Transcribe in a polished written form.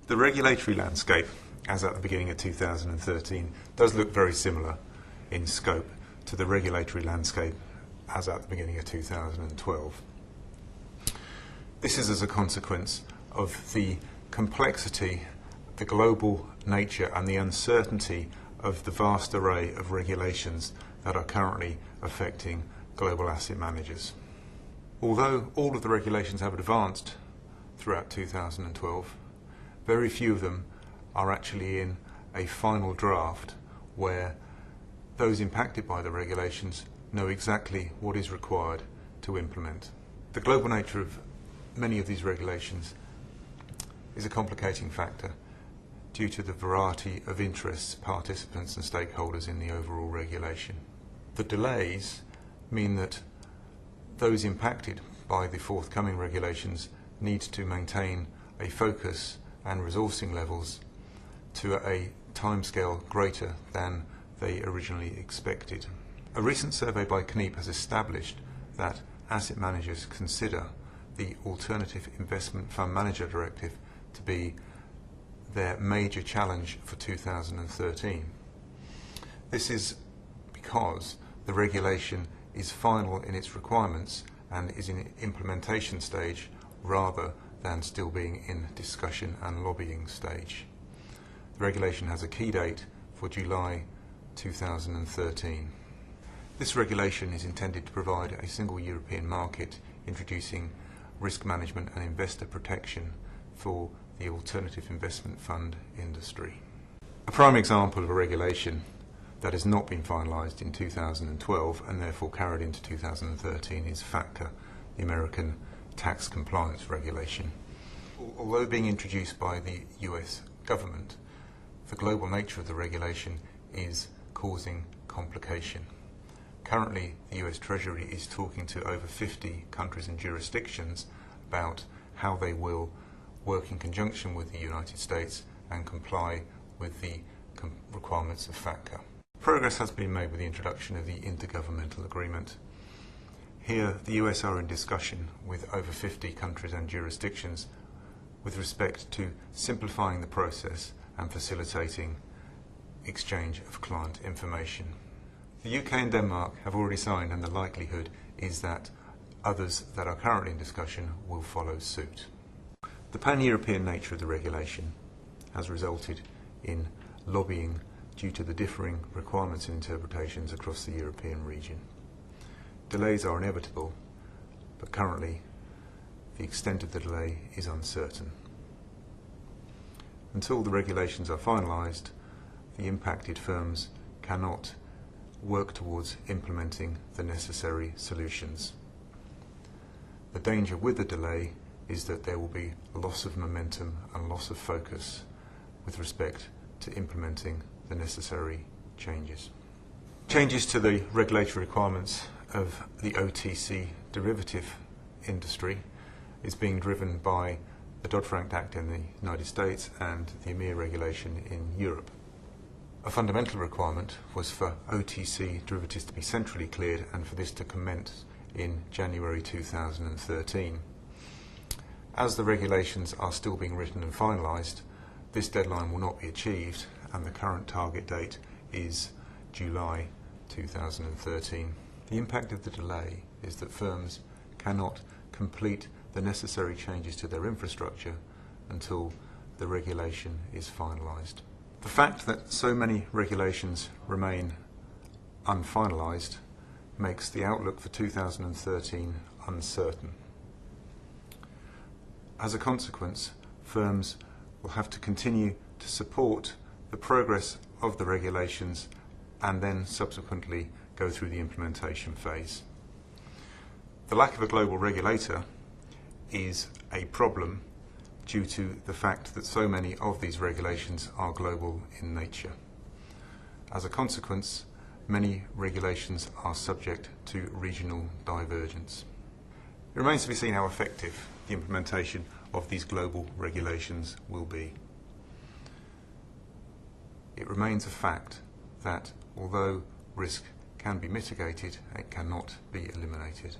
The regulatory landscape, as at the beginning of 2013, does look very similar in scope to the regulatory landscape as at the beginning of 2012. This is as a consequence of the complexity, the global nature and the uncertainty of the vast array of regulations that are currently affecting global asset managers. Although all of the regulations have advanced throughout 2012, very few of them are actually in a final draft where those impacted by the regulations know exactly what is required to implement. The global nature of many of these regulations is a complicating factor due to the variety of interests, participants and stakeholders in the overall regulation. The delays mean that those impacted by the forthcoming regulations need to maintain a focus and resourcing levels to a timescale greater than they originally expected. A recent survey by CNEIP has established that asset managers consider the Alternative Investment Fund Manager Directive to be their major challenge for 2013. This is because the regulation is final in its requirements and is in implementation stage rather than still being in discussion and lobbying stage. The regulation has a key date for July 2013. This regulation is intended to provide a single European market, introducing risk management and investor protection for the alternative investment fund industry. A prime example of a regulation that has not been finalised in 2012 and therefore carried into 2013 is FATCA, the American Tax Compliance Regulation. Although being introduced by the US government, the global nature of the regulation is causing complication. Currently, the US Treasury is talking to over 50 countries and jurisdictions about how they will work in conjunction with the United States and comply with the requirements of FATCA. Progress has been made with the introduction of the Intergovernmental Agreement. Here, the US are in discussion with over 50 countries and jurisdictions with respect to simplifying the process and facilitating exchange of client information. The UK and Denmark have already signed, and the likelihood is that others that are currently in discussion will follow suit. The pan-European nature of the regulation has resulted in lobbying due to the differing requirements and interpretations across the European region. Delays are inevitable, but currently the extent of the delay is uncertain. Until the regulations are finalised, the impacted firms cannot work towards implementing the necessary solutions. The danger with the delay is that there will be loss of momentum and loss of focus with respect to implementing the necessary changes. Changes to the regulatory requirements of the OTC derivative industry is being driven by the Dodd-Frank Act in the United States and the EMIR regulation in Europe. A fundamental requirement was for OTC derivatives to be centrally cleared and for this to commence in January 2013. As the regulations are still being written and finalised, this deadline will not be achieved, and the current target date is July 2013. The impact of the delay is that firms cannot complete the necessary changes to their infrastructure until the regulation is finalised. The fact that so many regulations remain unfinalised makes the outlook for 2013 uncertain. As a consequence, firms will have to continue to support the progress of the regulations and then subsequently go through the implementation phase. The lack of a global regulator is a problem due to the fact that so many of these regulations are global in nature. As a consequence, many regulations are subject to regional divergence. It remains to be seen how effective the implementation of these global regulations will be. It remains a fact that although risk can be mitigated, it cannot be eliminated.